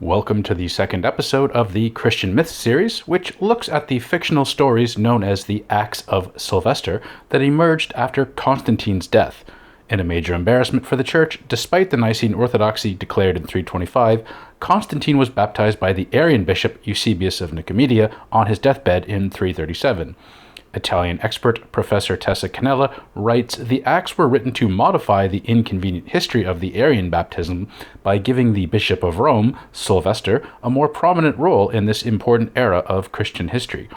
Welcome to the second episode of the Christian Myths series, which looks at the fictional stories known as the Acts of Sylvester that emerged after Constantine's death. In a major embarrassment for the Church, despite the Nicene Orthodoxy declared in 325, Constantine was baptized by the Arian bishop Eusebius of Nicomedia on his deathbed in 337. Italian expert Professor Tessa Cannella writes, the Acts were written to modify the inconvenient history of the Arian baptism by giving the Bishop of Rome, Sylvester, a more prominent role in this important era of Christian history.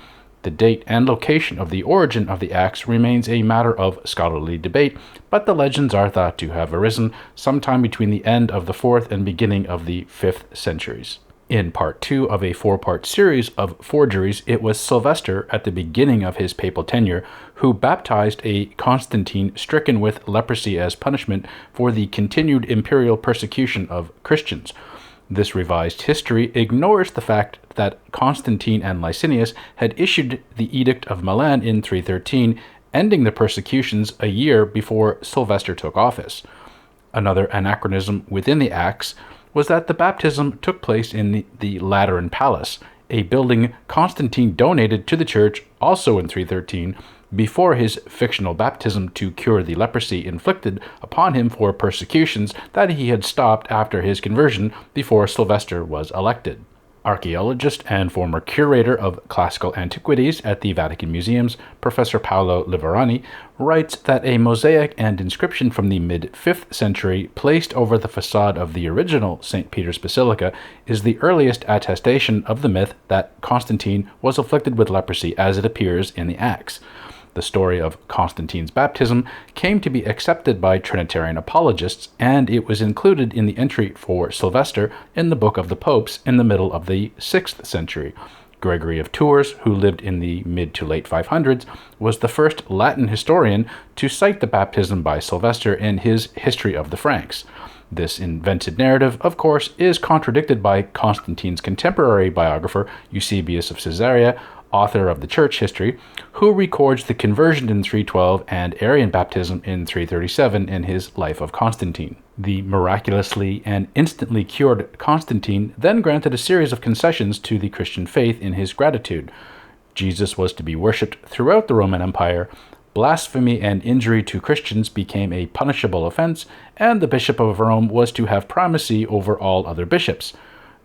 The date and location of the origin of the Acts remains a matter of scholarly debate, but the legends are thought to have arisen sometime between the end of the 4th and beginning of the 5th centuries. In part 2 of a 4-part series of forgeries, it was Sylvester, at the beginning of his papal tenure, who baptized a Constantine stricken with leprosy as punishment for the continued imperial persecution of Christians. This revised history ignores the fact that Constantine and Licinius had issued the Edict of Milan in 313, ending the persecutions a year before Sylvester took office. Another anachronism within the Acts was that the baptism took place in the Lateran Palace, a building Constantine donated to the church also in 313 before his fictional baptism to cure the leprosy inflicted upon him for persecutions that he had stopped after his conversion before Sylvester was elected. Archaeologist and former curator of classical antiquities at the Vatican Museums, Professor Paolo Liverani, writes that a mosaic and inscription from the mid-5th century placed over the facade of the original St. Peter's Basilica is the earliest attestation of the myth that Constantine was afflicted with leprosy as it appears in the Acts. The story of Constantine's baptism came to be accepted by Trinitarian apologists, and it was included in the entry for Sylvester in the Book of the Popes in the middle of the 6th century. Gregory of Tours, who lived in the mid to late 500s, was the first Latin historian to cite the baptism by Sylvester in his History of the Franks. This invented narrative, of course, is contradicted by Constantine's contemporary biographer Eusebius of Caesarea, author of the church history, who records the conversion in 312 and Arian baptism in 337 in his Life of Constantine. The miraculously and instantly cured Constantine then granted a series of concessions to the Christian faith in his gratitude. Jesus was to be worshipped throughout the Roman Empire, blasphemy and injury to Christians became a punishable offense, and the Bishop of Rome was to have primacy over all other bishops.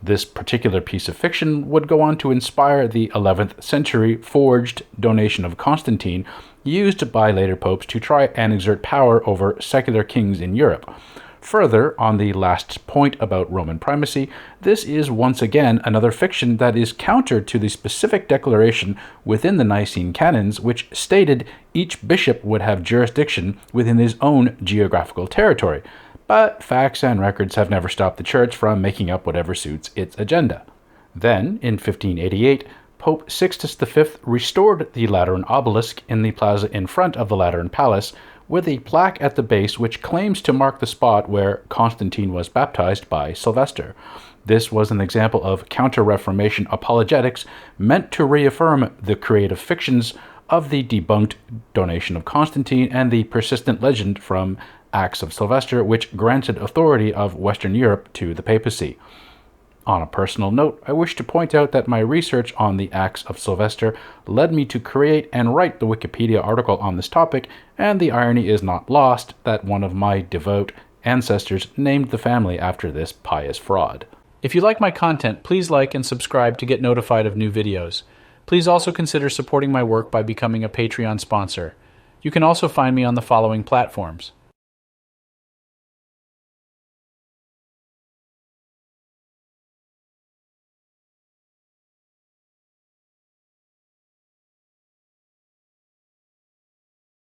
This particular piece of fiction would go on to inspire the 11th century forged donation of Constantine, used by later popes to try and exert power over secular kings in Europe. Further, on the last point about Roman primacy, this is once again another fiction that is counter to the specific declaration within the Nicene canons which stated each bishop would have jurisdiction within his own geographical territory. But facts and records have never stopped the Church from making up whatever suits its agenda. Then, in 1588, Pope Sixtus V restored the Lateran obelisk in the plaza in front of the Lateran Palace, with a plaque at the base which claims to mark the spot where Constantine was baptized by Sylvester. This was an example of Counter-Reformation apologetics meant to reaffirm the creative fictions of the debunked donation of Constantine and the persistent legend from Acts of Sylvester, which granted authority of Western Europe to the papacy. On a personal note, I wish to point out that my research on the Acts of Sylvester led me to create and write the Wikipedia article on this topic, and the irony is not lost that one of my devout ancestors named the family after this pious fraud. If you like my content, please like and subscribe to get notified of new videos. Please also consider supporting my work by becoming a Patreon sponsor. You can also find me on the following platforms: